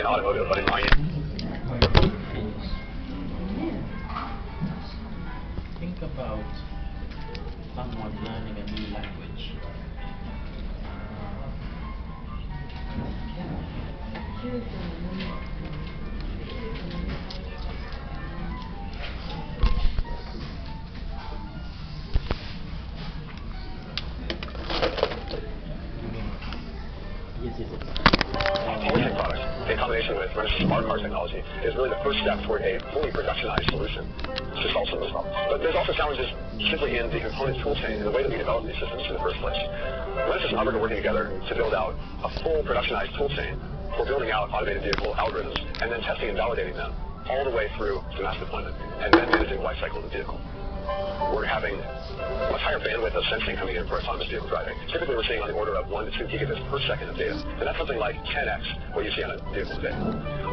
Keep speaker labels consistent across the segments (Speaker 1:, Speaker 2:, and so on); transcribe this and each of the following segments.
Speaker 1: in automotive, but in mining.
Speaker 2: Think about someone learning a new language.
Speaker 1: Polishing products, in combination with Renesas smart car technology, is really the first step toward a fully productionized solution to solve some of those problems. But there's also challenges simply in the component tool chain and the way that we develop these systems in the first place. Renesas and Hubbard are working together to build out a full productionized tool chain for building out automated vehicle algorithms and then testing and validating them all the way through to mass deployment and then managing the life cycle of the vehicle. We're having much higher bandwidth of sensing coming in for autonomous vehicle driving. Typically, we're seeing on the order of 1 to 2 gigabits per second of data, and that's something like 10x what you see on a vehicle today.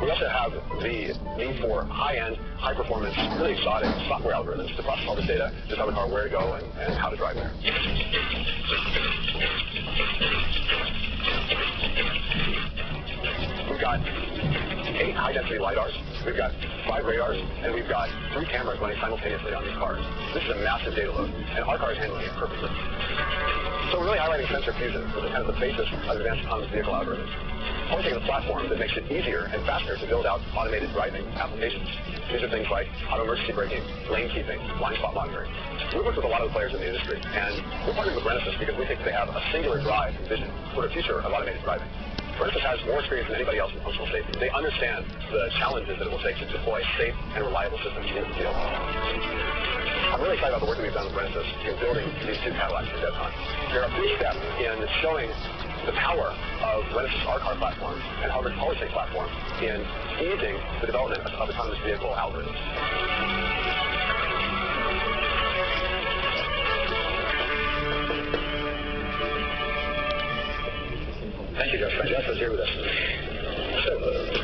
Speaker 1: We also have the need for high-end, high-performance, really exotic software algorithms to process all this data to tell the car where to go and how to drive there. We've got 8 high-density LiDARs, we've got 5 radars, and we've got 3 cameras running simultaneously on these cars. This is a massive data load, and our car is handling it perfectly. So we're really highlighting sensor fusion as kind of the basis of advanced autonomous vehicle algorithms. We're taking a platform that makes it easier and faster to build out automated driving applications. These are things like auto emergency braking, lane keeping, blind spot monitoring. We've worked with a lot of the players in the industry, and we're partnering with Renesas because we think they have a singular drive and vision for the future of automated driving. Renesas has more experience than anybody else in functional safety. They understand the challenges that it will take to deploy safe and reliable systems in the field. I'm really excited about the work that we've done with Renesas in building these 2 Cadillacs for DevCon. They're a big step in showing the power of Renesas R-Car platform and Hubbard PowerSync platform in easing the development of autonomous vehicle algorithms. Thank you, Josh. Francesco's here with us. So,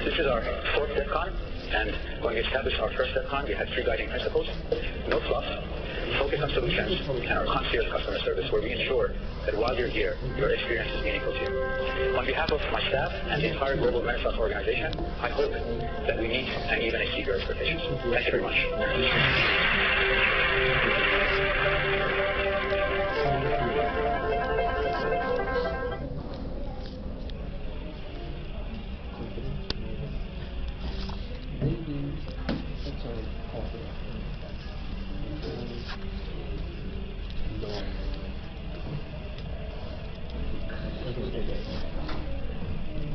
Speaker 1: this is our 4th DevCon, and when we established our first DevCon, we had 3 guiding principles: no fluff, focus on solutions, and our concierge customer service, where we ensure that while you're here, your experience is meaningful to you. On behalf of my staff and the entire global Renesas organization, I hope that we meet and even exceed your expectations. Thank you very much.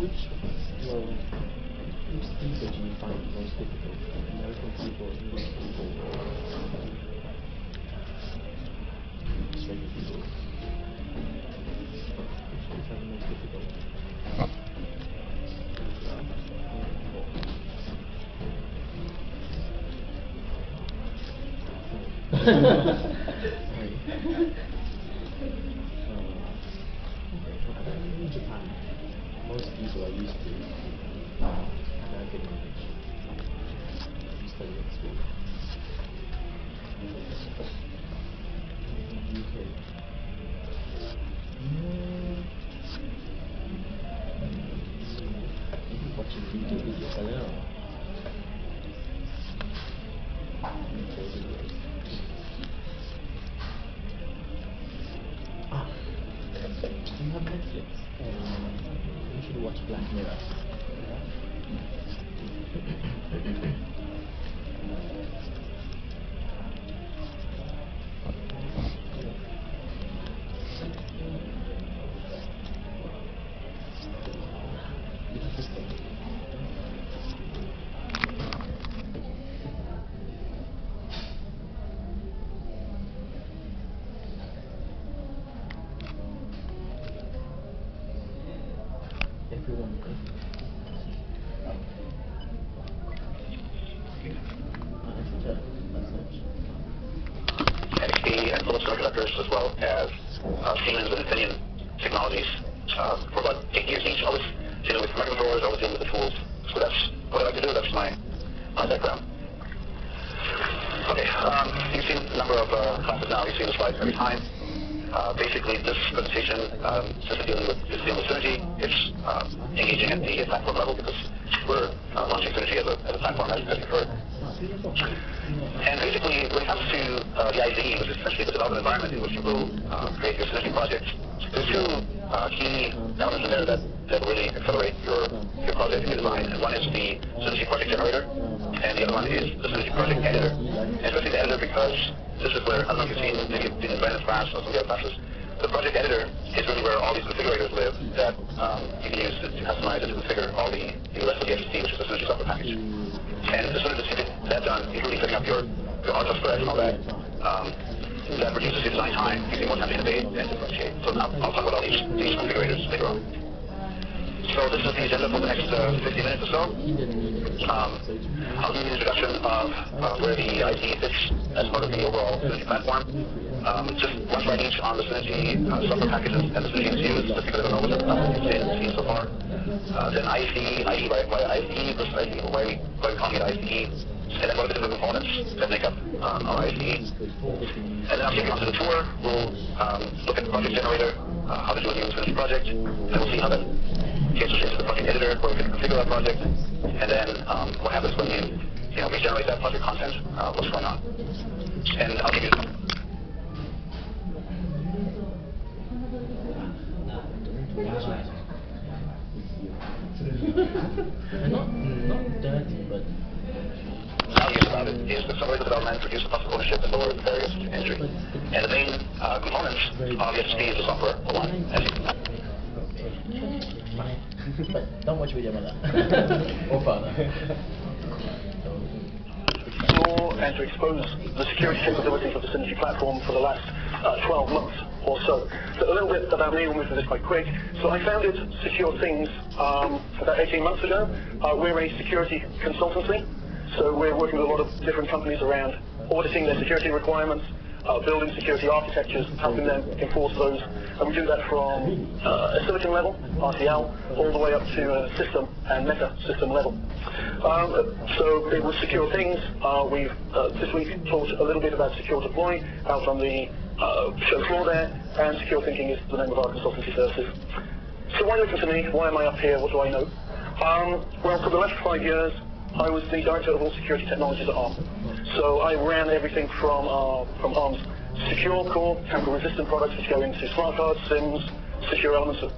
Speaker 3: Which speaker do you find most difficult? American people, English people, or Australian people? Which ones are the most difficult? Sorry. In Japan, most people are used to American language. You study at school. In the UK, maybe watching YouTube videos, I don't know. UK videos. Do you have Netflix? You should watch Black Mirror. Everyone could.
Speaker 1: NXP and Philips Semiconductors, as well as Siemens and Infineon Technologies, for about 8 years each, always dealing with microcontrollers, always dealing with the tools. So that's what I like to do. That's my background. Okay, you've seen a number of classes now. You've seen the slides every time. Basically, this presentation, since it's dealing with synergy, it's engaging at the platform level because we're platform, as you've heard. And basically, when it comes to the IDE, which is essentially the development environment in which you will create your Synergy project, there's two key elements in there that really accelerate your project and your design. And one is the Synergy project generator, and the other one is the Synergy project editor. And especially the editor, because this is where, I don't know if you've seen, maybe you've been in Brandon's class or some of the other classes, the project editor is really where all these configurators live that you can use to customize and to configure all the rest of the SSD, which is the Synergy software package. And as soon as you get that done, including setting up your RTOS spreads and all that, that reduces your design time, gives you more time to innovate and differentiate. So now I'll talk about all these configurators later on. So this is the agenda for the next 50 minutes or so. I'll give you an introduction of where the IDE fits as part of the overall Synergy platform. Just one slide each on the Synergy software packages and the Synergy SKUs, just because I don't know what the platform you've seen so far. Then ICE, why ICE versus ICE, why are we calling it ICE? And then what are the different components that make up our ICE? And then I'll take you on to the tour. We'll look at the project generator, how to do a new Synergy project, and we'll see how that gets into the project editor, where we can configure that project, and then what happens when you regenerate that project content, what's going on. And I'll give you
Speaker 3: not dirty, but
Speaker 1: how to use about it is to accelerate the development, reduce the cost of ownership, and lower the barriers to entry. And the main components of the SSD is the software for one.
Speaker 3: but don't watch video about that. Or father.
Speaker 4: Explore and to expose the security capabilities of the Synergy platform for the last 12 months or so. So a little bit about me, we'll move through this quite quick. So I founded Secure Things about 18 months ago. We're a security consultancy, so we're working with a lot of different companies around auditing their security requirements, building security architectures, helping them enforce those. And we do that from a silicon level, RTL, all the way up to a system and meta system level. So it was Secure Things. We've this week talked a little bit about Secure Deploy out on the show floor there, and Secure Thinking is the name of our consultancy services. So why listen to me? Why am I up here? What do I know? Well, for the last 5 years, I was the director of all security technologies at ARM. So I ran everything from ARM's secure core, tamper-resistant products which go into smart cards, SIMs, secure elements of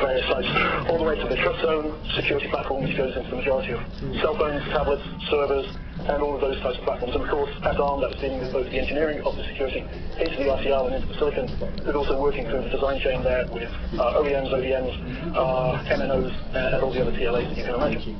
Speaker 4: various sites, all the way to the Trust Zone security platform which goes into the majority of cell phones, tablets, servers, and all of those types of platforms. And of course, at ARM, that was dealing with both the engineering of the security into the RTL and into the silicon, but also working through the design chain there with OEMs, ODMs, MNOs, and all the other TLAs that you can imagine.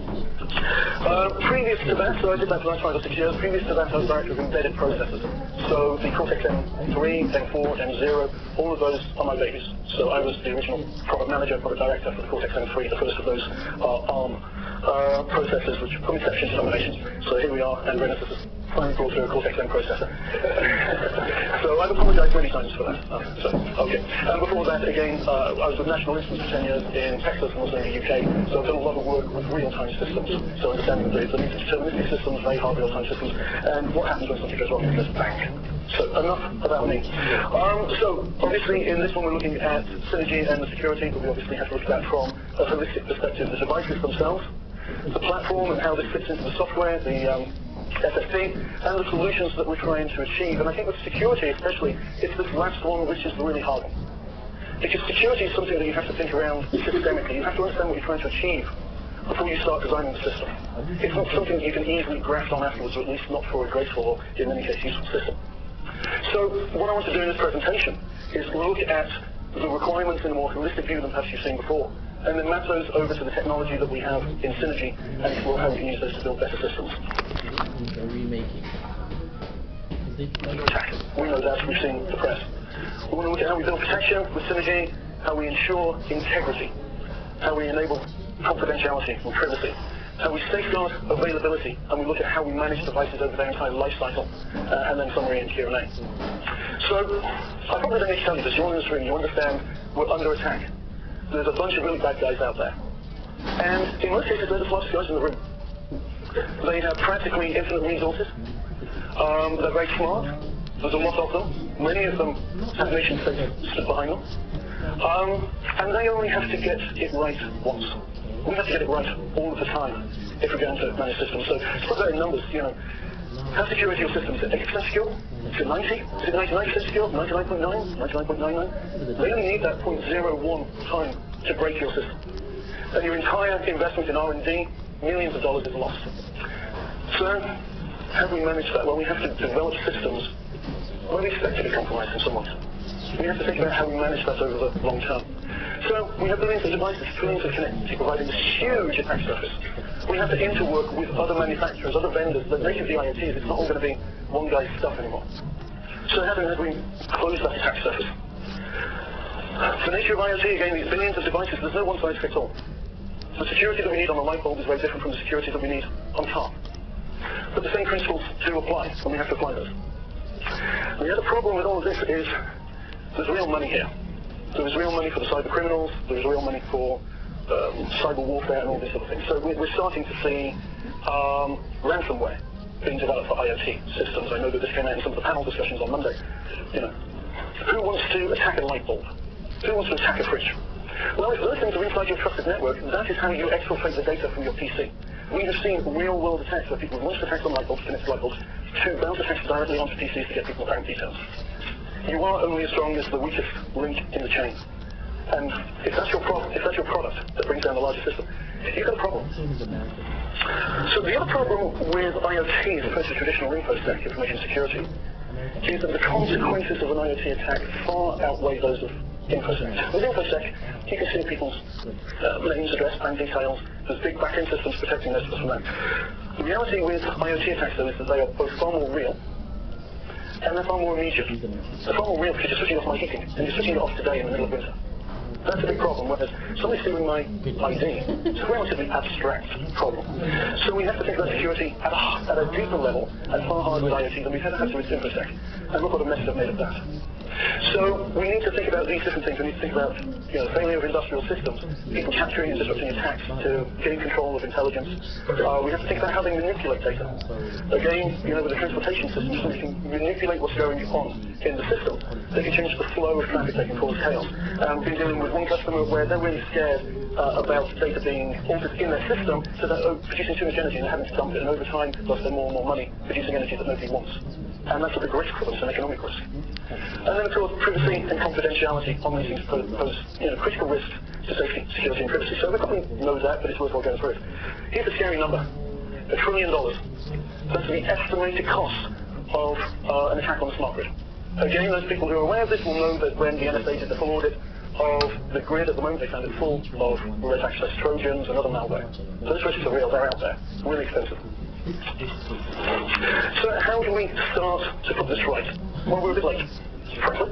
Speaker 4: Previous to that, so I did that for the last 5 or 6 years, previous to that I was director of embedded processors. So the Cortex-M3, M4, M0, all of those are my babies. So I was the original product manager, product director for the Cortex-M3, the first of those ARM processors, which from inception to nomination. So here we are, and Renesas has finally brought through a Cortex-M processor. So I've apologized many times for that. Okay. And before that, again, I was with National Instruments for 10 years in Texas and also in the UK. So I've done a lot of work with real-time systems. So understanding the deterministic systems, very hard real-time systems, and what happens when something goes wrong in this bank. So enough about me. So obviously in this one we're looking at Synergy and the security, but we obviously have to look at that from a holistic perspective. The devices themselves, the platform and how this fits into the software, the SSD, and the solutions that we're trying to achieve. And I think with security especially, it's this last one which is the really hard one. Because security is something that you have to think around systemically. You have to understand what you're trying to achieve before you start designing the system. It's not something that you can easily graft on afterwards, or at least not for a graceful or, in many cases, useful system. So what I want to do in this presentation is look at the requirements in a more holistic view than perhaps you've seen before, and then map those over to the technology that we have in Synergy and explore how we can use those to build better systems.
Speaker 3: Remaking.
Speaker 4: We know that, we've seen the press. We want to look at how we build protection with Synergy, how we ensure integrity, how we enable confidentiality and privacy, how we safeguard availability, and we look at how we manage devices over their entire life cycle, and then summary and Q&A. So, I probably don't need to tell you this, you're all in this room, you understand we're under attack. There's a bunch of really bad guys out there. And in most cases, they're the smartest guys in the room. They have practically infinite resources. They're very smart. There's a lot of them. Many of them have nation states stood behind them. And they only have to get it right once. we have to get it right all of the time if we're going to manage systems. So to put that in numbers, how secure is your system? Is it 80% secure? Is it 90? Is it 99% secure? 99.9? 99.99? They only need that 0.01 time to break your system. And your entire investment in R&D, millions of dollars is lost. So, how do we manage that? Well, we have to develop systems where we expect to be compromised in some ways. We have to think about how we manage that over the long term. So, we have billions of devices, trillions of connectivity providing this huge attack surface. We have to interwork with other manufacturers, other vendors. The nature of the IoT is it's not all going to be one guy's stuff anymore. So how do we close that attack surface? The nature of IoT, again, these billions of devices, there's no one size fits all. The security that we need on the light bulb is very different from the security that we need on car. But the same principles do apply, and we have to apply those. And the other problem with all of this is there's real money here. There is real money for the cyber criminals, there is real money for cyber warfare and all these other things. So we're starting to see ransomware being developed for IoT systems. I know that this came out in some of the panel discussions on Monday. Who wants to attack a light bulb? Who wants to attack a fridge? Well, if those things are inside your trusted network, that is how you exfiltrate the data from your PC. We have seen real-world attacks where people launch attacks on light bulbs, connect light bulbs, to bounce attacks directly onto PCs to get people's bank details. You are only as strong as the weakest link in the chain. And if that's your product that brings down the larger system, you've got a problem. So the other problem with IoT as opposed to traditional InfoSec, information security, is that the consequences of an IoT attack far outweigh those of InfoSec. With InfoSec, you can see people's names, address, bank details. There's big back-end systems protecting those from that. The reality with IoT attacks, though, is that they are both far more real and they're far more immediate. They're far more real because you're switching off my heating and you're switching it off today in the middle of winter. That's a big problem, whereas somebody stealing my ID is a relatively abstract problem. So we have to think about security at a deeper level and far harder with IoT than we've ever had to with InfoSec. And look what a mess they've made of that. So we need to think about these different things. We need to think about failure of industrial systems, people capturing and disrupting attacks, to getting control of intelligence. We have to think about how they manipulate data. Again, with the transportation system, so we can manipulate what's going on in the system. They can change the flow of traffic, they can cause chaos. We've been dealing with one customer where they're really scared about data being altered in their system, so they're producing too much energy and they're having to dump it, and over time, they'll spend more and more money producing energy that nobody wants. And that's a big risk for them, it's an economic risk. And then, of course, privacy and confidentiality on these things pose critical risks to safety, security, and privacy. So everybody knows that, but it's worthwhile going through it. Here's a scary number: $1 trillion. That's the estimated cost of an attack on the smart grid. Again, those people who are aware of this will know that when the NSA did the full audit of the grid at the moment, they found it full of red access Trojans and other malware. Those risks are real, they're out there, really expensive. So how do we start to put this right? Well, we're a bit late, frankly.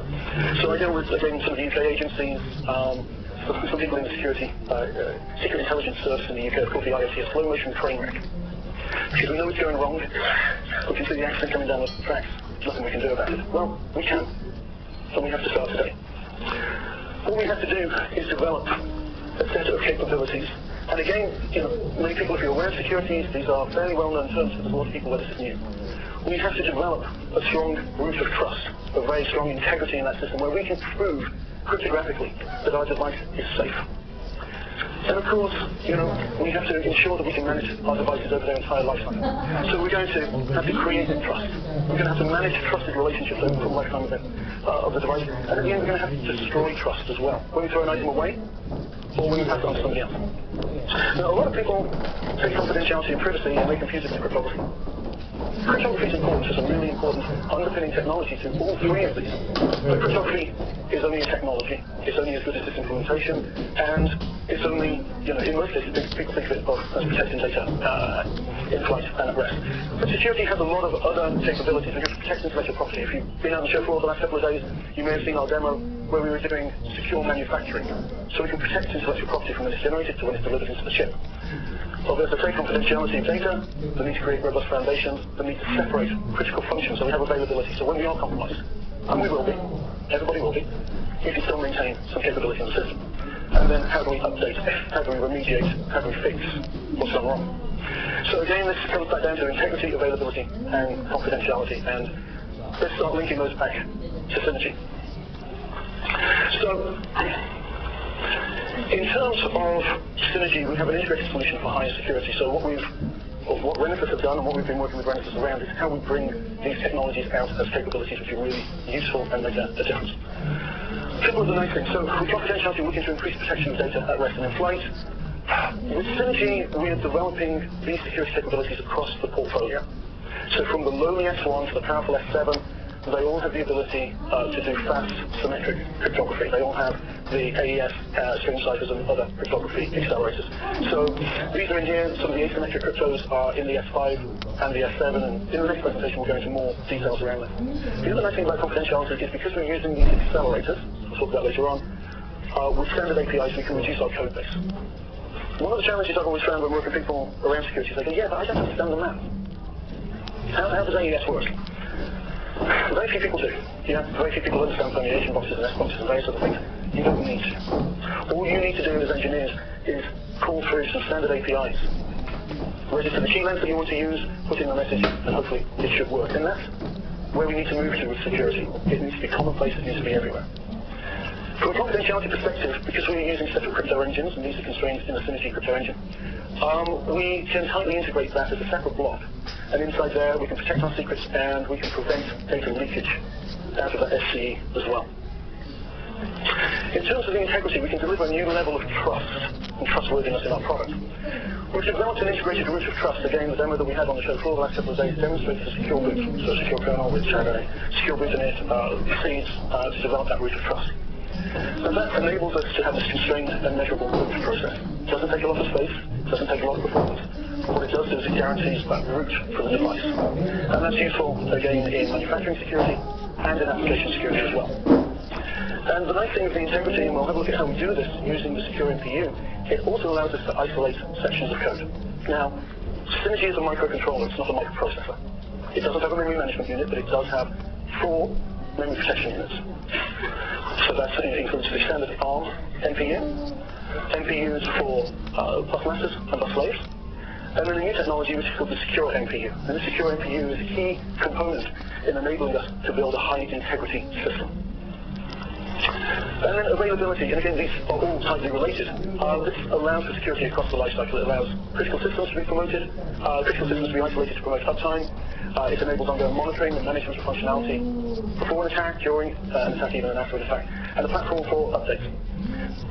Speaker 4: So I deal with, again, some of the UK agencies, some people in the secret intelligence service in the UK have called the IoT a slow-motion train wreck. Because we know it's going wrong, we can see the accident coming down the tracks, nothing we can do about it. Well, we can, so we have to start today. All we have to do is develop a set of capabilities. And again, many people, if you're aware of securities, these are fairly well-known terms, but there's a lot of people where this is new. We have to develop a strong root of trust, a very strong integrity in that system, where we can prove cryptographically that our device is safe. And of course, we have to ensure that we can manage our devices over their entire lifetime. So we're going to have to create trust. We're going to have to manage trusted relationships over the full lifetime of the device. And at the end, we're going to have to destroy trust as well. When we throw an item away, or when we pass it on to somebody else. Now, a lot of people take confidentiality and privacy and they confuse it with cryptography. Cryptography is important. It's a really important underpinning technology to all three of these. But cryptography is only a technology. It's only as good as its implementation, and it's only, in most cases, people think of it as protecting data in flight and at rest. But security has a lot of other capabilities. We have to protect intellectual property. If you've been out on the show floor the last couple of days, you may have seen our demo where we were doing secure manufacturing. So we can protect intellectual property from when it's generated to when it's delivered into the chip. So there's the confidentiality of data, the need to create robust foundations, the need to separate critical functions so we have availability. So when we are compromised, and we will be, everybody will be, you can still maintain some capability in the system. And then how do we update? How do we remediate? How do we fix what's gone wrong? So again, this comes back down to integrity, availability, and confidentiality. And let's start linking those back to synergy. So In terms of Synergy, we have an integrated solution for higher security. So what Renesas have done and what we've been working with Renesas around is how we bring these technologies out as capabilities which are really useful and make a difference. Couple of the nice things. So with confidentiality, we're looking to increase protection of data at rest and in flight. With Synergy, we are developing these security capabilities across the portfolio. So from the lowly S1 to the powerful S7, they all have the ability to do fast symmetric cryptography. They all have the AES string ciphers and other cryptography accelerators. So these are in here. Some of the asymmetric cryptos are in the S5 and the S7, and in the next presentation we'll go into more details around that. The other nice thing about confidentiality is because we're using these accelerators, we'll talk about later on, with standard APIs we can reduce our code base. One of the challenges I've always found when working with people around security is they go, yeah, but I don't understand the math. How does AES work? Very few people do. Very few people understand permeation boxes and S boxes and various other things. You don't need to. All you need to do as engineers is call through some standard APIs. Register the key length that you want to use, put in the message, and hopefully it should work. And that's where we need to move to with security. It needs to be commonplace, it needs to be everywhere. From a confidentiality perspective, because we're using separate crypto engines, and these are constrained in the Synergy crypto engine, we can tightly integrate that as a separate block. And inside there, we can protect our secrets and we can prevent data leakage out of that SCE as well. In terms of the integrity, we can deliver a new level of trust and trustworthiness in our product. We've developed an integrated root of trust. Again, the demo that we had on the show floor the last couple of days demonstrates the secure boot. So a secure kernel which had a secure boot in it, seeds to develop that root of trust. And that enables us to have this constrained and measurable boot process. It doesn't take a lot of space, it doesn't take a lot of performance. What it does is it guarantees that root for the device. And that's useful, again, in manufacturing security and in application security as well. And the nice thing of the integrity, and we'll have a look at how we do this using the secure NPU, it also allows us to isolate sections of code. Now, Synergy is a microcontroller, it's not a microprocessor. It doesn't have a memory management unit, but it does have 4 memory protection units. So that includes the standard ARM NPU, NPUs for bus masters and bus slaves, and then a new technology which is called the secure NPU. And the secure NPU is a key component in enabling us to build a high integrity system. And then availability, and again these are all tightly related. This allows for security across the lifecycle. It allows critical systems to be promoted, critical systems to be isolated to promote uptime. It enables ongoing monitoring and management of functionality before an attack, during an attack, even and after an attack, and a platform for updates.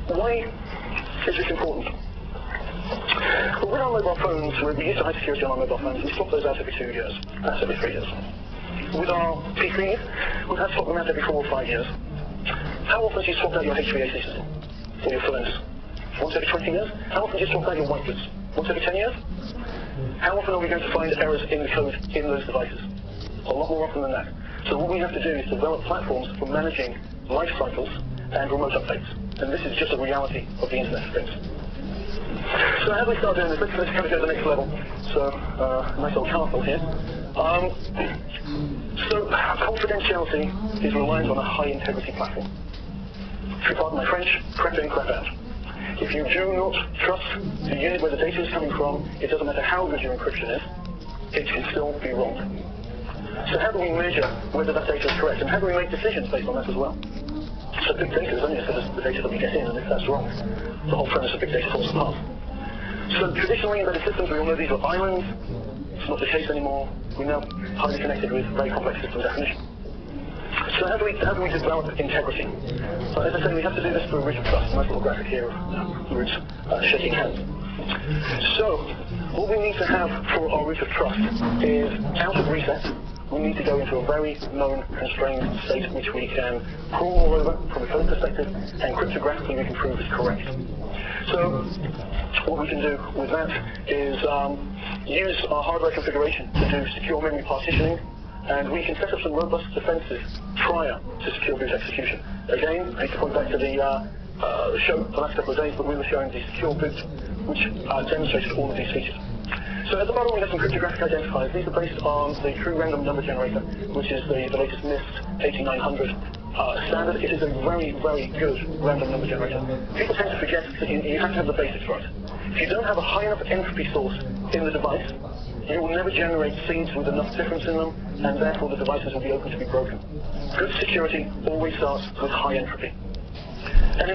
Speaker 4: Why is this important? Well, with our mobile phones, we used to high security on our mobile phones, we swap those out every 2 years, perhaps every 3 years. With our PCs, we've had to swap them out every 4 or 5 years. How often do you swap out your HVAC system or your furnace? Once every 20 years? How often do you swap out your white goods? Once every 10 years? How often are we going to find errors in the code in those devices? A lot more often than that. So what we have to do is develop platforms for managing life cycles and remote updates. And this is just a reality of the Internet of Things. So how do we start doing this? Let's kind of go to the next level. So, nice old castle here. So confidentiality is reliant on a high integrity platform. If you pardon my French, crap in, crap out. If you do not trust the unit where the data is coming from, it doesn't matter how good your encryption is, it can still be wrong. So how do we measure whether that data is correct? And how do we make decisions based on that as well? So big data is only as good as the data that we get in, and if that's wrong, the whole premise of big data falls apart. So traditionally embedded systems, we all know these are islands. It's not the case anymore. We're now highly connected with very complex system definition. So how do we develop integrity? As I said, we have to do this through a root of trust. Nice little graphic here of roots shaking hands. So what we need to have for our root of trust is out of reset, we need to go into a very known constrained state which we can crawl all over from a code perspective and cryptographically we can prove is correct. So what we can do with that is use our hardware configuration to do secure memory partitioning, and we can set up some robust defenses prior to secure boot execution. Again, I hate to point back to the show the last couple of days, but we were showing the secure boot which demonstrated all of these features. So at the bottom we have some cryptographic identifiers. These are based on the true random number generator, which is the latest NIST 8900 standard. It is a very, very good random number generator. People tend to forget that you have to have the basics right. If you don't have a high enough entropy source in the device, you will never generate seeds with enough difference in them, and therefore the devices will be open to be broken. Good security always starts with high entropy. And